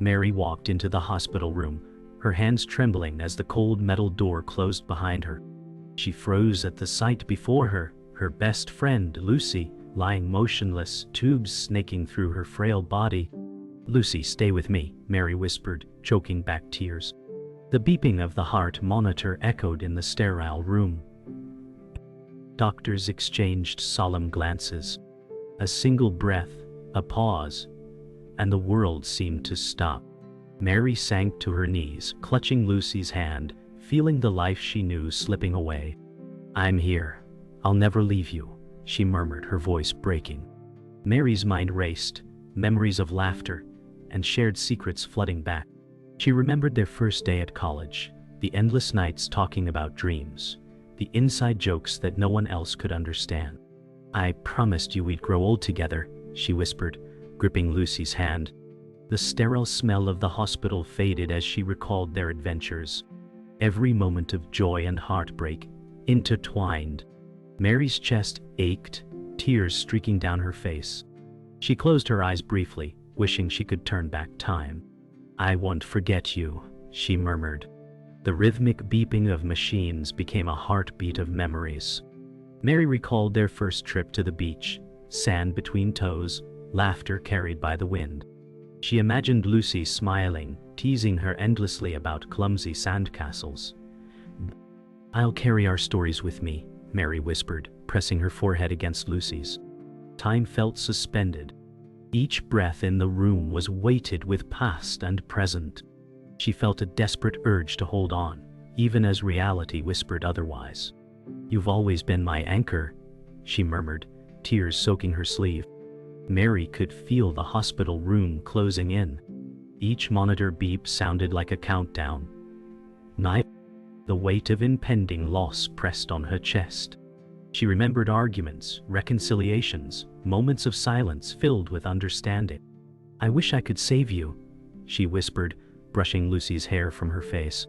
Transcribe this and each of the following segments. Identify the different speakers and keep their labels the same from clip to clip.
Speaker 1: Mary walked into the hospital room, her hands trembling as the cold metal door closed behind her. She froze at the sight before her, her best friend, Lucy, lying motionless, tubes snaking through her frail body. "Lucy, stay with me," Mary whispered, choking back tears. The beeping of the heart monitor echoed in the sterile room. Doctors exchanged solemn glances. A single breath, a pause, and the world seemed to stop. Mary sank to her knees, clutching Lucy's hand, feeling the life she knew slipping away. "I'm here. I'll never leave you," she murmured, her voice breaking. Mary's mind raced, memories of laughter and shared secrets flooding back. She remembered their first day at college, the endless nights talking about dreams, the inside jokes that no one else could understand. "I promised you we'd grow old together," she whispered, gripping Lucy's hand. The sterile smell of the hospital faded as she recalled their adventures. Every moment of joy and heartbreak, intertwined. Mary's chest ached, tears streaking down her face. She closed her eyes briefly, wishing she could turn back time. "I won't forget you," she murmured. The rhythmic beeping of machines became a heartbeat of memories. Mary recalled their first trip to the beach, sand between toes, laughter carried by the wind. She imagined Lucy smiling, teasing her endlessly about clumsy sandcastles. "I'll carry our stories with me," Mary whispered, pressing her forehead against Lucy's. Time felt suspended. Each breath in the room was weighted with past and present. She felt a desperate urge to hold on, even as reality whispered otherwise. "You've always been my anchor," she murmured, tears soaking her sleeve. Mary could feel the hospital room closing in. Each monitor beep sounded like a countdown. The weight of impending loss pressed on her chest. She remembered arguments, reconciliations, moments of silence filled with understanding. "I wish I could save you," she whispered, brushing Lucy's hair from her face.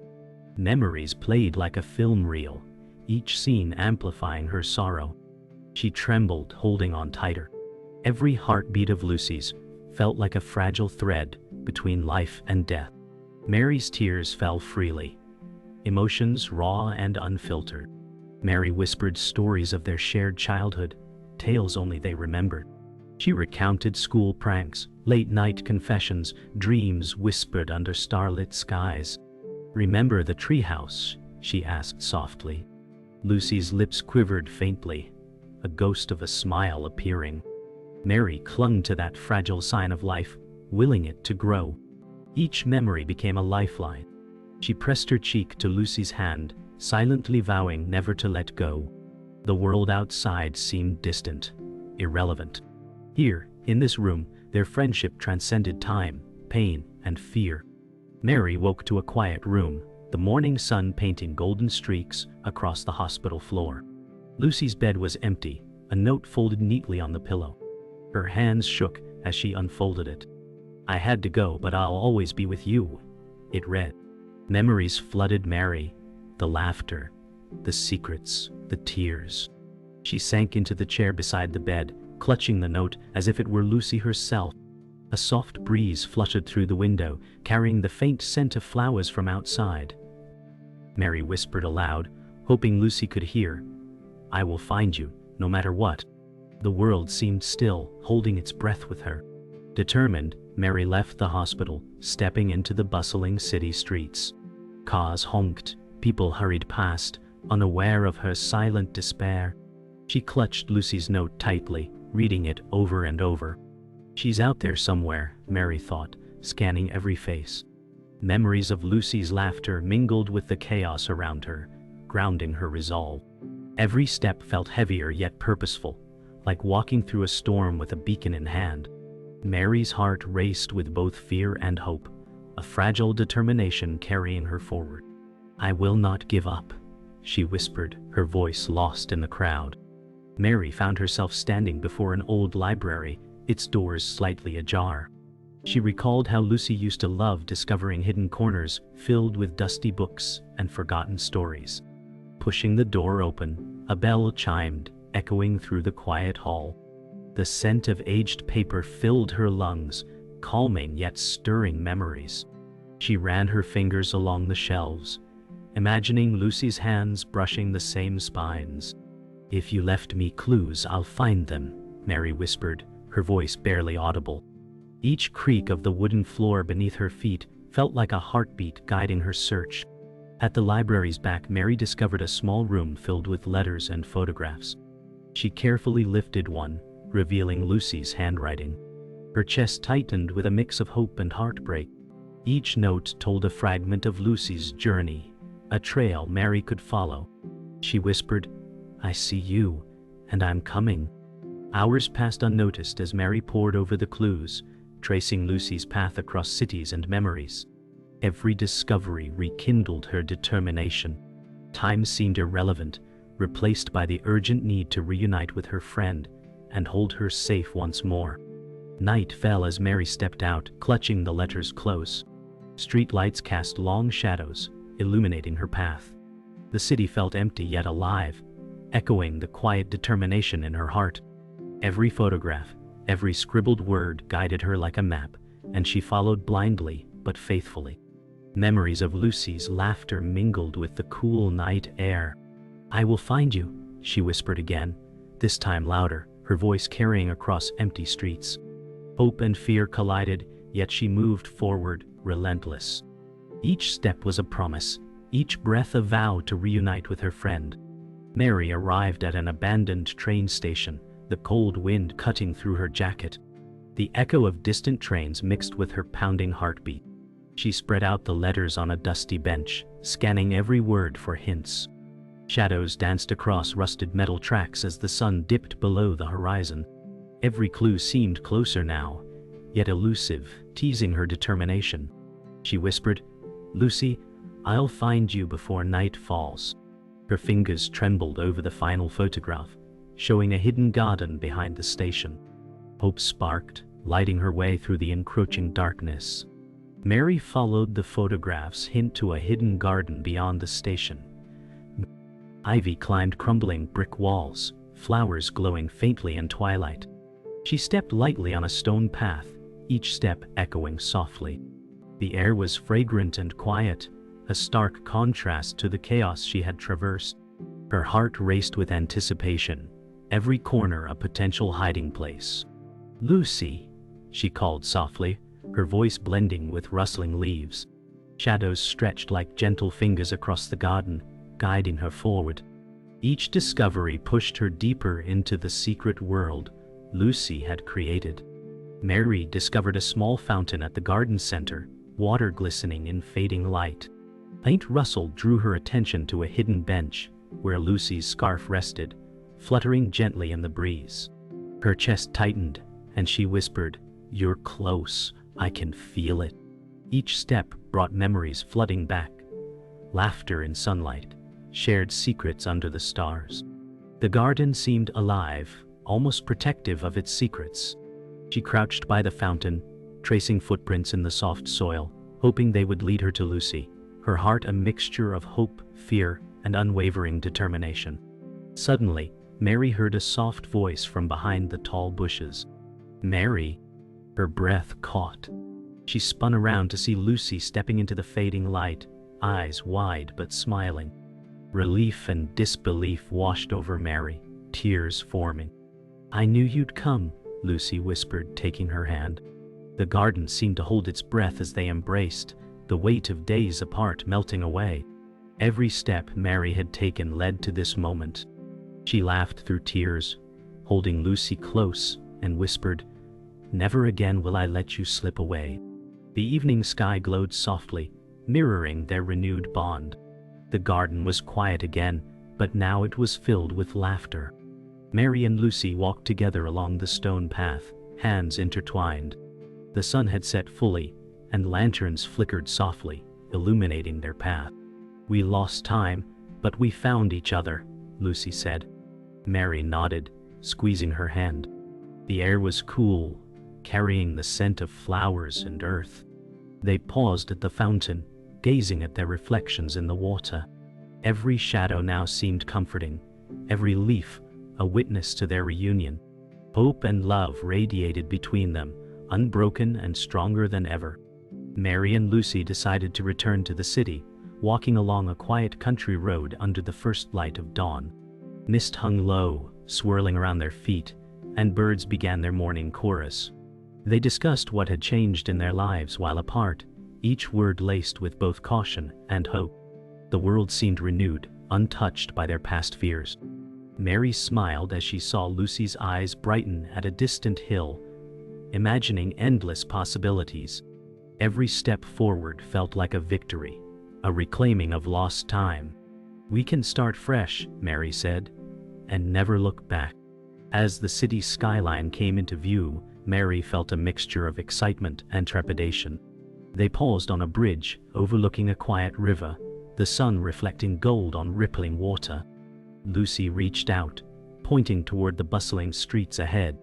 Speaker 1: Memories played like a film reel, each scene amplifying her sorrow. She trembled, holding on tighter. Every heartbeat of Lucy's felt like a fragile thread between life and death. Mary's tears fell freely, emotions raw and unfiltered. Mary whispered stories of their shared childhood, tales only they remembered. She recounted school pranks, late-night confessions, dreams whispered under starlit skies. "Remember the treehouse?" she asked softly. Lucy's lips quivered faintly, a ghost of a smile appearing. Mary clung to that fragile sign of life, willing it to grow. Each memory became a lifeline. She pressed her cheek to Lucy's hand, silently vowing never to let go. The world outside seemed distant, irrelevant. Here, in this room, their friendship transcended time, pain, and fear. Mary woke to a quiet room, the morning sun painting golden streaks across the hospital floor. Lucy's bed was empty, a note folded neatly on the pillow. Her hands shook as she unfolded it. "I had to go, but I'll always be with you," it read. Memories flooded Mary, the laughter, the secrets, the tears. She sank into the chair beside the bed, clutching the note as if it were Lucy herself. A soft breeze fluttered through the window, carrying the faint scent of flowers from outside. Mary whispered aloud, hoping Lucy could hear, "I will find you, no matter what." The world seemed still, holding its breath with her. Determined, Mary left the hospital, stepping into the bustling city streets. Cars honked, people hurried past, unaware of her silent despair. She clutched Lucy's note tightly, reading it over and over. "She's out there somewhere," Mary thought, scanning every face. Memories of Lucy's laughter mingled with the chaos around her, grounding her resolve. Every step felt heavier yet purposeful, like walking through a storm with a beacon in hand. Mary's heart raced with both fear and hope, a fragile determination carrying her forward. "I will not give up," she whispered, her voice lost in the crowd. Mary found herself standing before an old library, its doors slightly ajar. She recalled how Lucy used to love discovering hidden corners filled with dusty books and forgotten stories. Pushing the door open, a bell chimed, echoing through the quiet hall. The scent of aged paper filled her lungs, calming yet stirring memories. She ran her fingers along the shelves, imagining Lucy's hands brushing the same spines. "If you left me clues, I'll find them," Mary whispered, her voice barely audible. Each creak of the wooden floor beneath her feet felt like a heartbeat guiding her search. At the library's back, Mary discovered a small room filled with letters and photographs. She carefully lifted one, revealing Lucy's handwriting. Her chest tightened with a mix of hope and heartbreak. Each note told a fragment of Lucy's journey, a trail Mary could follow. She whispered, "I see you, and I'm coming." Hours passed unnoticed as Mary pored over the clues, tracing Lucy's path across cities and memories. Every discovery rekindled her determination. Time seemed irrelevant, replaced by the urgent need to reunite with her friend and hold her safe once more. Night fell as Mary stepped out, clutching the letters close. Street lights cast long shadows, illuminating her path. The city felt empty yet alive, echoing the quiet determination in her heart. Every photograph, every scribbled word guided her like a map, and she followed blindly but faithfully. Memories of Lucy's laughter mingled with the cool night air. "I will find you," she whispered again, this time louder, her voice carrying across empty streets. Hope and fear collided, yet she moved forward, relentless. Each step was a promise, each breath a vow to reunite with her friend. Mary arrived at an abandoned train station, the cold wind cutting through her jacket. The echo of distant trains mixed with her pounding heartbeat. She spread out the letters on a dusty bench, scanning every word for hints. Shadows danced across rusted metal tracks as the sun dipped below the horizon. Every clue seemed closer now, yet elusive, teasing her determination. She whispered, "Lucy, I'll find you before night falls." Her fingers trembled over the final photograph, showing a hidden garden behind the station. Hope sparked, lighting her way through the encroaching darkness. Mary followed the photograph's hint to a hidden garden beyond the station. Ivy climbed crumbling brick walls, flowers glowing faintly in twilight. She stepped lightly on a stone path, each step echoing softly. The air was fragrant and quiet, a stark contrast to the chaos she had traversed. Her heart raced with anticipation, every corner a potential hiding place. "Lucy," she called softly, her voice blending with rustling leaves. Shadows stretched like gentle fingers across the garden, guiding her forward. Each discovery pushed her deeper into the secret world Lucy had created. Mary discovered a small fountain at the garden center, water glistening in fading light. Faint rustle drew her attention to a hidden bench, where Lucy's scarf rested, fluttering gently in the breeze. Her chest tightened, and she whispered, "You're close, I can feel it." Each step brought memories flooding back. Laughter in sunlight, shared secrets under the stars. The garden seemed alive, almost protective of its secrets. She crouched by the fountain, tracing footprints in the soft soil, hoping they would lead her to Lucy, her heart a mixture of hope, fear, and unwavering determination. Suddenly, Mary heard a soft voice from behind the tall bushes. "Mary!" Her breath caught. She spun around to see Lucy stepping into the fading light, eyes wide but smiling. Relief and disbelief washed over Mary, tears forming. "I knew you'd come," Lucy whispered, taking her hand. The garden seemed to hold its breath as they embraced, the weight of days apart melting away. Every step Mary had taken led to this moment. She laughed through tears, holding Lucy close, and whispered, "Never again will I let you slip away." The evening sky glowed softly, mirroring their renewed bond. The garden was quiet again, but now it was filled with laughter. Mary and Lucy walked together along the stone path, hands intertwined. The sun had set fully, and lanterns flickered softly, illuminating their path. "We lost time, but we found each other," Lucy said. Mary nodded, squeezing her hand. The air was cool, carrying the scent of flowers and earth. They paused at the fountain, gazing at their reflections in the water. Every shadow now seemed comforting, every leaf a witness to their reunion. Hope and love radiated between them, unbroken and stronger than ever. Mary and Lucy decided to return to the city, walking along a quiet country road under the first light of dawn. Mist hung low, swirling around their feet, and birds began their morning chorus. They discussed what had changed in their lives while apart, each word laced with both caution and hope. The world seemed renewed, untouched by their past fears. Mary smiled as she saw Lucy's eyes brighten at a distant hill, imagining endless possibilities. Every step forward felt like a victory, a reclaiming of lost time. "We can start fresh," Mary said, "and never look back." As the city skyline came into view, Mary felt a mixture of excitement and trepidation. They paused on a bridge overlooking a quiet river, the sun reflecting gold on rippling water. Lucy reached out, pointing toward the bustling streets ahead.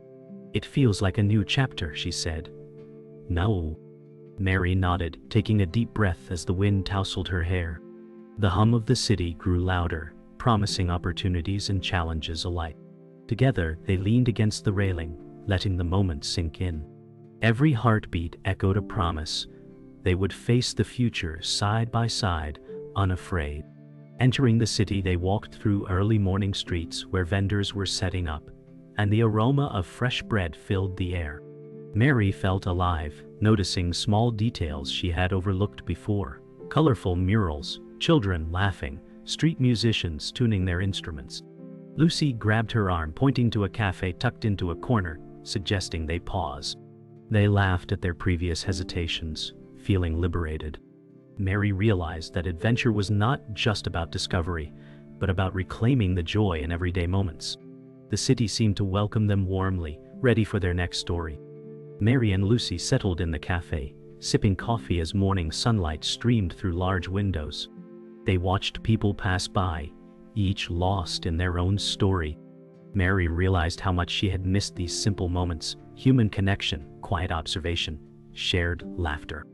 Speaker 1: "It feels like a new chapter," she said. "No." Mary nodded, taking a deep breath as the wind tousled her hair. The hum of the city grew louder, promising opportunities and challenges alike. Together, they leaned against the railing, letting the moment sink in. Every heartbeat echoed a promise. They would face the future side by side, unafraid. Entering the city, they walked through early morning streets where vendors were setting up, and the aroma of fresh bread filled the air. Mary felt alive, noticing small details she had overlooked before. Colorful murals, children laughing, street musicians tuning their instruments. Lucy grabbed her arm, pointing to a cafe tucked into a corner, suggesting they pause. They laughed at their previous hesitations, feeling liberated. Mary realized that adventure was not just about discovery, but about reclaiming the joy in everyday moments. The city seemed to welcome them warmly, ready for their next story. Mary and Lucy settled in the cafe, sipping coffee as morning sunlight streamed through large windows. They watched people pass by, each lost in their own story. Mary realized how much she had missed these simple moments: human connection, quiet observation, shared laughter.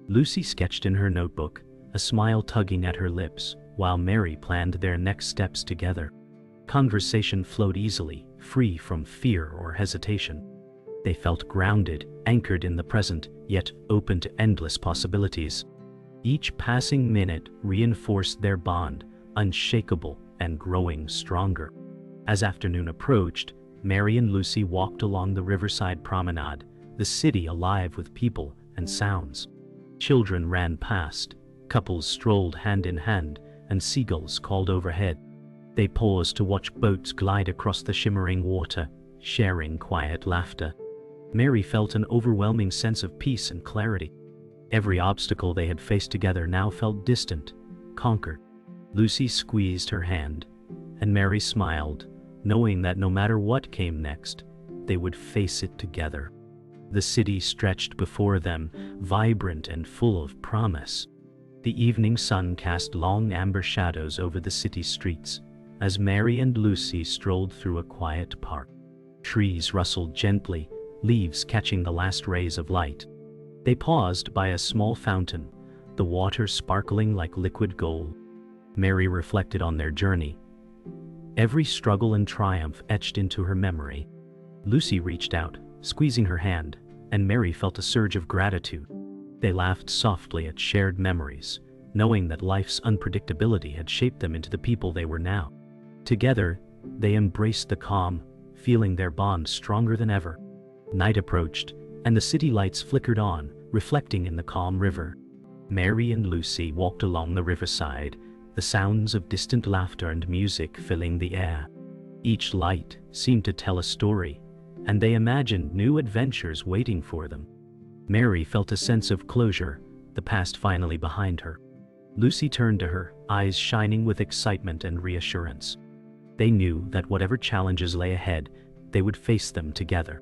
Speaker 1: Lucy sketched in her notebook, a smile tugging at her lips, while Mary planned their next steps together. Conversation flowed easily, free from fear or hesitation. They felt grounded, anchored in the present, yet open to endless possibilities. Each passing minute reinforced their bond, unshakable and growing stronger. As afternoon approached, Mary and Lucy walked along the riverside promenade, the city alive with people and sounds. Children ran past, couples strolled hand in hand, and seagulls called overhead. They paused to watch boats glide across the shimmering water, sharing quiet laughter. Mary felt an overwhelming sense of peace and clarity. Every obstacle they had faced together now felt distant, conquered. Lucy squeezed her hand, and Mary smiled, knowing that no matter what came next, they would face it together. The city stretched before them, vibrant and full of promise. The evening sun cast long amber shadows over the city streets as Mary and Lucy strolled through a quiet park. Trees rustled gently, leaves catching the last rays of light. They paused by a small fountain, the water sparkling like liquid gold. Mary reflected on their journey, every struggle and triumph etched into her memory. Lucy reached out, squeezing her hand, and Mary felt a surge of gratitude. They laughed softly at shared memories, knowing that life's unpredictability had shaped them into the people they were now. Together, they embraced the calm, feeling their bond stronger than ever. Night approached, and the city lights flickered on, reflecting in the calm river. Mary and Lucy walked along the riverside, the sounds of distant laughter and music filling the air. Each light seemed to tell a story, and they imagined new adventures waiting for them. Mary felt a sense of closure, the past finally behind her. Lucy turned to her, eyes shining with excitement and reassurance. They knew that whatever challenges lay ahead, they would face them together.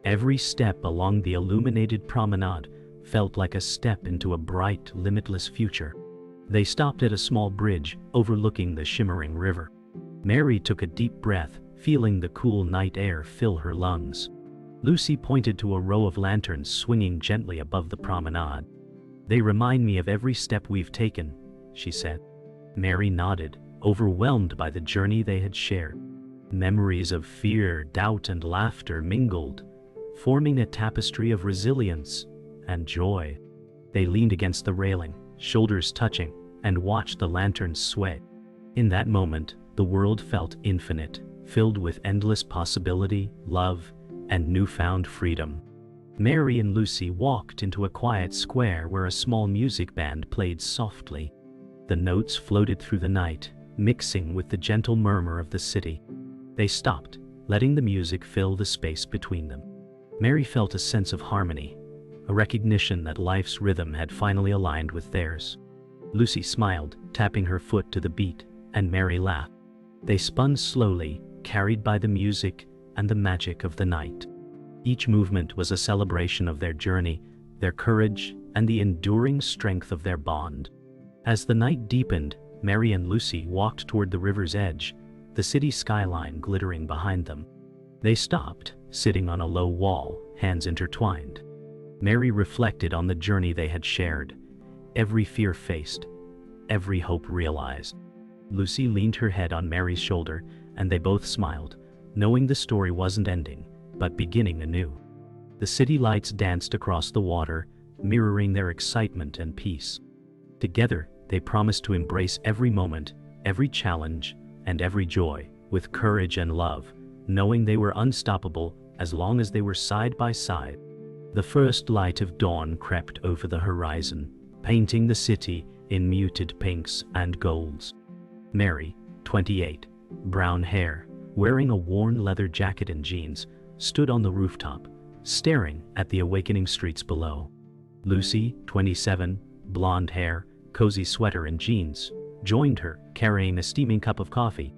Speaker 1: Every step along the illuminated promenade felt like a step into a bright, limitless future. They stopped at a small bridge overlooking the shimmering river. Mary took a deep breath, feeling the cool night air fill her lungs. Lucy pointed to a row of lanterns swinging gently above the promenade. "They remind me of every step we've taken," she said. Mary nodded, overwhelmed by the journey they had shared. Memories of fear, doubt, and laughter mingled, forming a tapestry of resilience and joy. They leaned against the railing, shoulders touching, and watched the lanterns sway. In that moment, the world felt infinite, filled with endless possibility, love, and newfound freedom. Mary and Lucy walked into a quiet square where a small music band played softly. The notes floated through the night, mixing with the gentle murmur of the city. They stopped, letting the music fill the space between them. Mary felt a sense of harmony, a recognition that life's rhythm had finally aligned with theirs. Lucy smiled, tapping her foot to the beat, and Mary laughed. They spun slowly, carried by the music and the magic of the night. Each movement was a celebration of their journey, their courage, and the enduring strength of their bond. As the night deepened, Mary and Lucy walked toward the river's edge, the city skyline glittering behind them. They stopped, sitting on a low wall, hands intertwined. Mary reflected on the journey they had shared, every fear faced, every hope realized. Lucy leaned her head on Mary's shoulder, and they both smiled, knowing the story wasn't ending, but beginning anew. The city lights danced across the water, mirroring their excitement and peace. Together, they promised to embrace every moment, every challenge, and every joy, with courage and love, knowing they were unstoppable as long as they were side by side. The first light of dawn crept over the horizon, painting the city in muted pinks and golds. Mary, 28, brown hair, wearing a worn leather jacket and jeans, stood on the rooftop, staring at the awakening streets below. Lucy, 27, blonde hair, cozy sweater and jeans, joined her, carrying a steaming cup of coffee.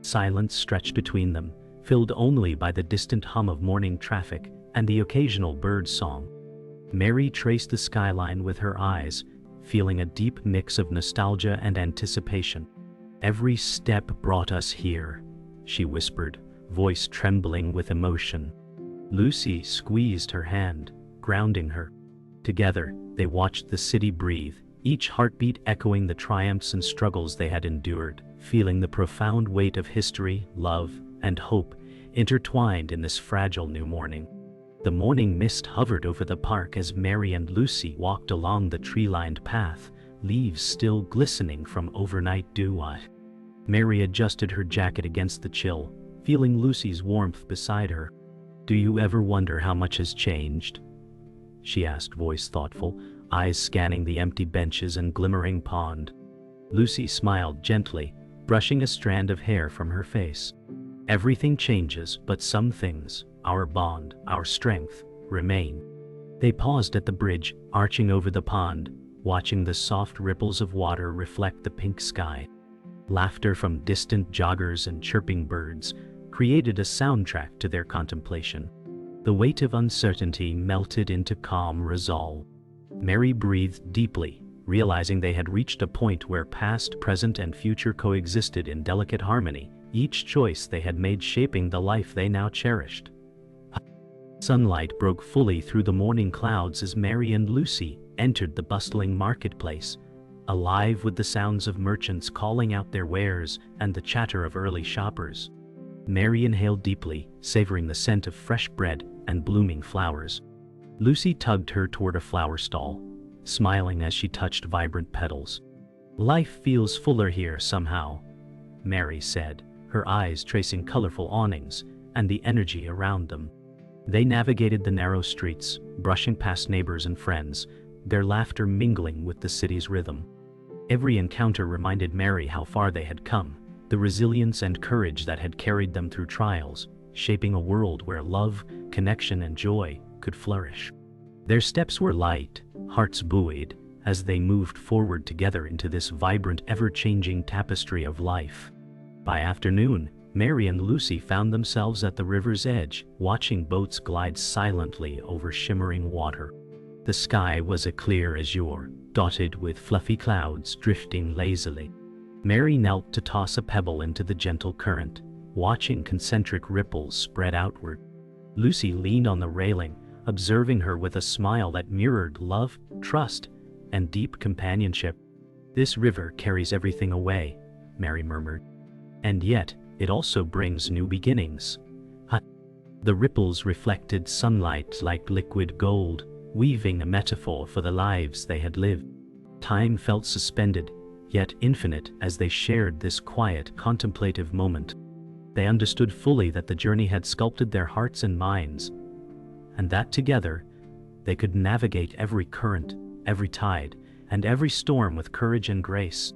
Speaker 1: Silence stretched between them, filled only by the distant hum of morning traffic and the occasional bird song. Mary traced the skyline with her eyes, feeling a deep mix of nostalgia and anticipation. "Every step brought us here," she whispered, voice trembling with emotion. Lucy squeezed her hand, grounding her. Together, they watched the city breathe, each heartbeat echoing the triumphs and struggles they had endured, feeling the profound weight of history, love, and hope intertwined in this fragile new morning. The morning mist hovered over the park as Mary and Lucy walked along the tree-lined path, leaves still glistening from overnight dew. Mary adjusted her jacket against the chill, feeling Lucy's warmth beside her. "Do you ever wonder how much has changed?" she asked, voice thoughtful, eyes scanning the empty benches and glimmering pond. Lucy smiled gently, brushing a strand of hair from her face. "Everything changes, but some things, our bond, our strength, remain." They paused at the bridge, arching over the pond, watching the soft ripples of water reflect the pink sky. Laughter from distant joggers and chirping birds created a soundtrack to their contemplation. The weight of uncertainty melted into calm resolve. Mary breathed deeply, realizing they had reached a point where past, present, and future coexisted in delicate harmony, each choice they had made shaping the life they now cherished. Sunlight broke fully through the morning clouds as Mary and Lucy entered the bustling marketplace, alive with the sounds of merchants calling out their wares and the chatter of early shoppers. Mary inhaled deeply, savoring the scent of fresh bread and blooming flowers. Lucy tugged her toward a flower stall, smiling as she touched vibrant petals. "Life feels fuller here somehow," Mary said, her eyes tracing colorful awnings and the energy around them. They navigated the narrow streets, brushing past neighbors and friends, their laughter mingling with the city's rhythm. Every encounter reminded Mary how far they had come, the resilience and courage that had carried them through trials, shaping a world where love, connection, and joy could flourish. Their steps were light, hearts buoyed, as they moved forward together into this vibrant, ever-changing tapestry of life. By afternoon, Mary and Lucy found themselves at the river's edge, watching boats glide silently over shimmering water. The sky was a clear azure, dotted with fluffy clouds drifting lazily. Mary knelt to toss a pebble into the gentle current, watching concentric ripples spread outward. Lucy leaned on the railing, observing her with a smile that mirrored love, trust, and deep companionship. "This river carries everything away," Mary murmured. "And yet, it also brings new beginnings." The ripples reflected sunlight like liquid gold, weaving a metaphor for the lives they had lived. Time felt suspended, yet infinite, as they shared this quiet, contemplative moment. They understood fully that the journey had sculpted their hearts and minds, and that together, they could navigate every current, every tide, and every storm with courage and grace.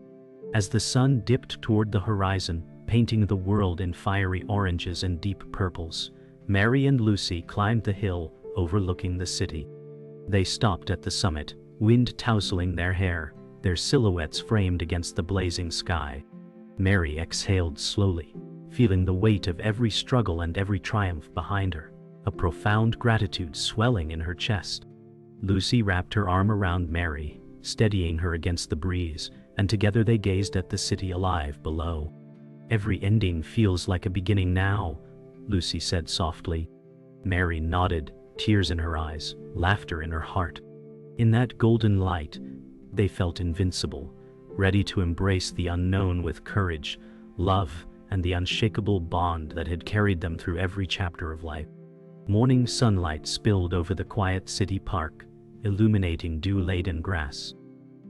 Speaker 1: As the sun dipped toward the horizon, painting the world in fiery oranges and deep purples, Mary and Lucy climbed the hill overlooking the city. They stopped at the summit, wind tousling their hair, their silhouettes framed against the blazing sky. Mary exhaled slowly, feeling the weight of every struggle and every triumph behind her, a profound gratitude swelling in her chest. Lucy wrapped her arm around Mary, steadying her against the breeze, and together they gazed at the city alive below. "Every ending feels like a beginning now," Lucy said softly. Mary nodded, tears in her eyes, laughter in her heart. In that golden light, they felt invincible, ready to embrace the unknown with courage, love, and the unshakable bond that had carried them through every chapter of life. Morning sunlight spilled over the quiet city park, illuminating dew-laden grass.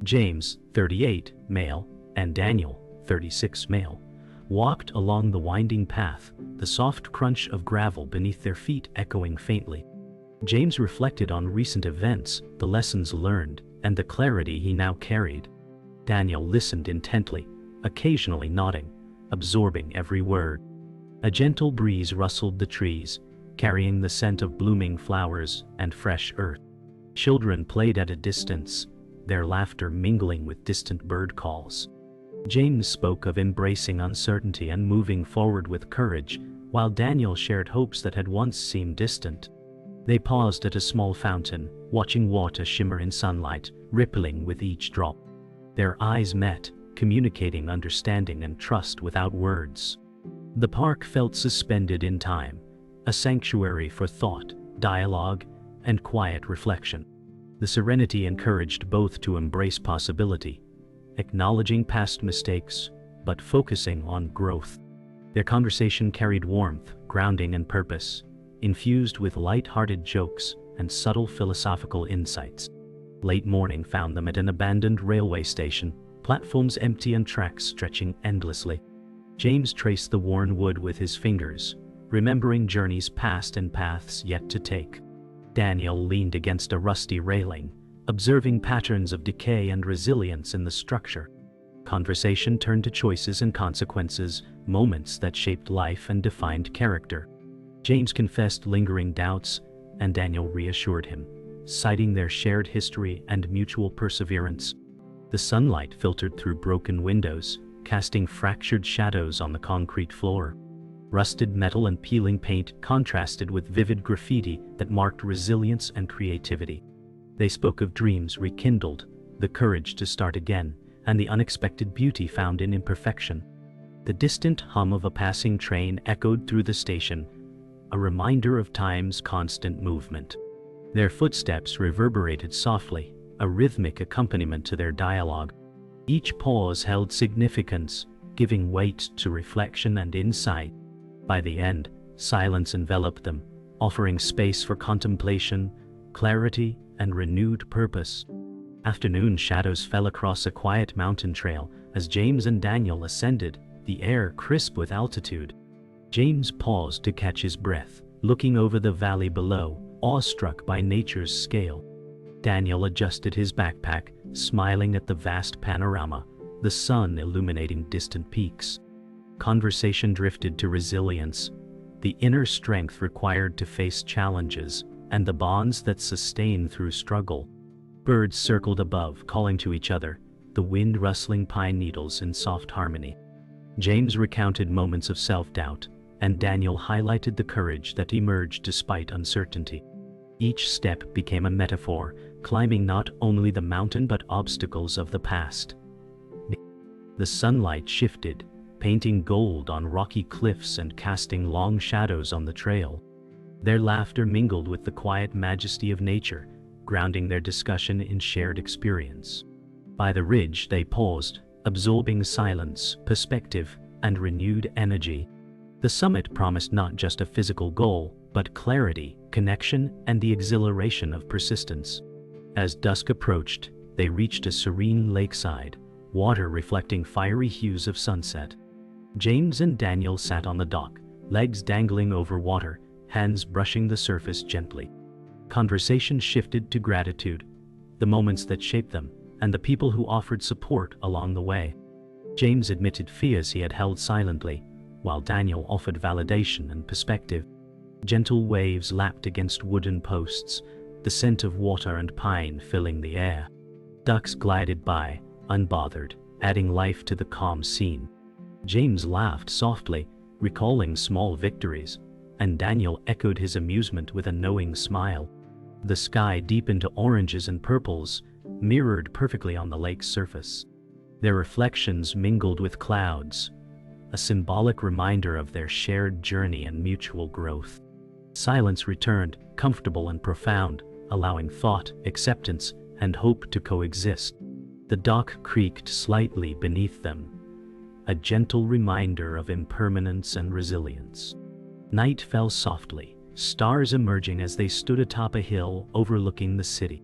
Speaker 1: James, 38, male, and Daniel, 36, male, walked along the winding path, the soft crunch of gravel beneath their feet echoing faintly. James reflected on recent events, the lessons learned, and the clarity he now carried. Daniel listened intently, occasionally nodding, absorbing every word. A gentle breeze rustled the trees, carrying the scent of blooming flowers and fresh earth. Children played at a distance, their laughter mingling with distant bird calls. James spoke of embracing uncertainty and moving forward with courage, while Daniel shared hopes that had once seemed distant. They paused at a small fountain, watching water shimmer in sunlight, rippling with each drop. Their eyes met, communicating understanding and trust without words. The park felt suspended in time, a sanctuary for thought, dialogue, and quiet reflection. The serenity encouraged both to embrace possibility, acknowledging past mistakes, but focusing on growth. Their conversation carried warmth, grounding, and purpose, infused with light-hearted jokes and subtle philosophical insights. Late morning found them at an abandoned railway station, platforms empty and tracks stretching endlessly. James traced the worn wood with his fingers, remembering journeys past and paths yet to take. Daniel leaned against a rusty railing, observing patterns of decay and resilience in the structure. Conversation turned to choices and consequences, moments that shaped life and defined character. James confessed lingering doubts, and Daniel reassured him, citing their shared history and mutual perseverance. The sunlight filtered through broken windows, casting fractured shadows on the concrete floor. Rusted metal and peeling paint contrasted with vivid graffiti that marked resilience and creativity. They spoke of dreams rekindled, the courage to start again, and the unexpected beauty found in imperfection. The distant hum of a passing train echoed through the station, a reminder of time's constant movement. Their footsteps reverberated softly, a rhythmic accompaniment to their dialogue. Each pause held significance, giving weight to reflection and insight. By the end, silence enveloped them, offering space for contemplation, clarity, and renewed purpose. Afternoon shadows fell across a quiet mountain trail as James and Daniel ascended, the air crisp with altitude. James paused to catch his breath, looking over the valley below, awestruck by nature's scale. Daniel adjusted his backpack, smiling at the vast panorama, the sun illuminating distant peaks. Conversation drifted to resilience, the inner strength required to face challenges, and the bonds that sustain through struggle. Birds circled above, calling to each other, the wind rustling pine needles in soft harmony. James recounted moments of self-doubt, and Daniel highlighted the courage that emerged despite uncertainty. Each step became a metaphor, climbing not only the mountain but obstacles of the past. The sunlight shifted, painting gold on rocky cliffs and casting long shadows on the trail. Their laughter mingled with the quiet majesty of nature, grounding their discussion in shared experience. By the ridge they paused, absorbing silence, perspective, and renewed energy. The summit promised not just a physical goal, but clarity, connection, and the exhilaration of persistence. As dusk approached, they reached a serene lakeside, water reflecting fiery hues of sunset. James and Daniel sat on the dock, legs dangling over water, hands brushing the surface gently. Conversation shifted to gratitude, the moments that shaped them, and the people who offered support along the way. James admitted fears he had held silently, while Daniel offered validation and perspective. Gentle waves lapped against wooden posts, the scent of water and pine filling the air. Ducks glided by, unbothered, adding life to the calm scene. James laughed softly, recalling small victories, and Daniel echoed his amusement with a knowing smile. The sky deepened to oranges and purples, mirrored perfectly on the lake's surface. Their reflections mingled with clouds, a symbolic reminder of their shared journey and mutual growth. Silence returned, comfortable and profound, allowing thought, acceptance, and hope to coexist. The dock creaked slightly beneath them, a gentle reminder of impermanence and resilience. Night fell softly, stars emerging as they stood atop a hill overlooking the city.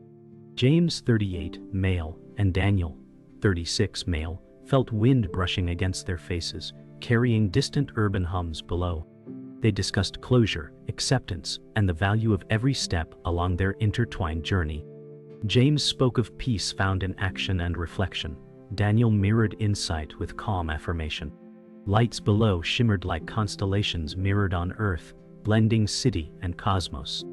Speaker 1: James, 38, male, and Daniel, 36, male, felt wind brushing against their faces, carrying distant urban hums below. They discussed closure, acceptance, and the value of every step along their intertwined journey. James spoke of peace found in action and reflection. Daniel mirrored insight with calm affirmation. Lights below shimmered like constellations mirrored on Earth, blending city and cosmos.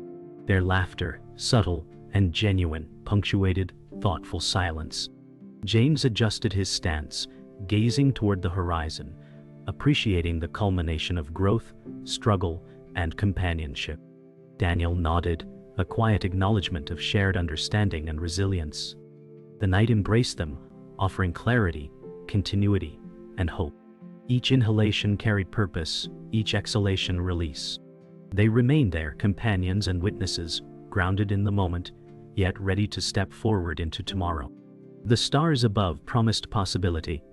Speaker 1: Their laughter, subtle and genuine, punctuated thoughtful silence. James adjusted his stance, gazing toward the horizon, appreciating the culmination of growth, struggle, and companionship. Daniel nodded, a quiet acknowledgement of shared understanding and resilience. The night embraced them, offering clarity, continuity, and hope. Each inhalation carried purpose, each exhalation release. They remained there, companions and witnesses, grounded in the moment, yet ready to step forward into tomorrow. The stars above promised possibility,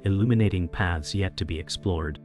Speaker 1: illuminating paths yet to be explored.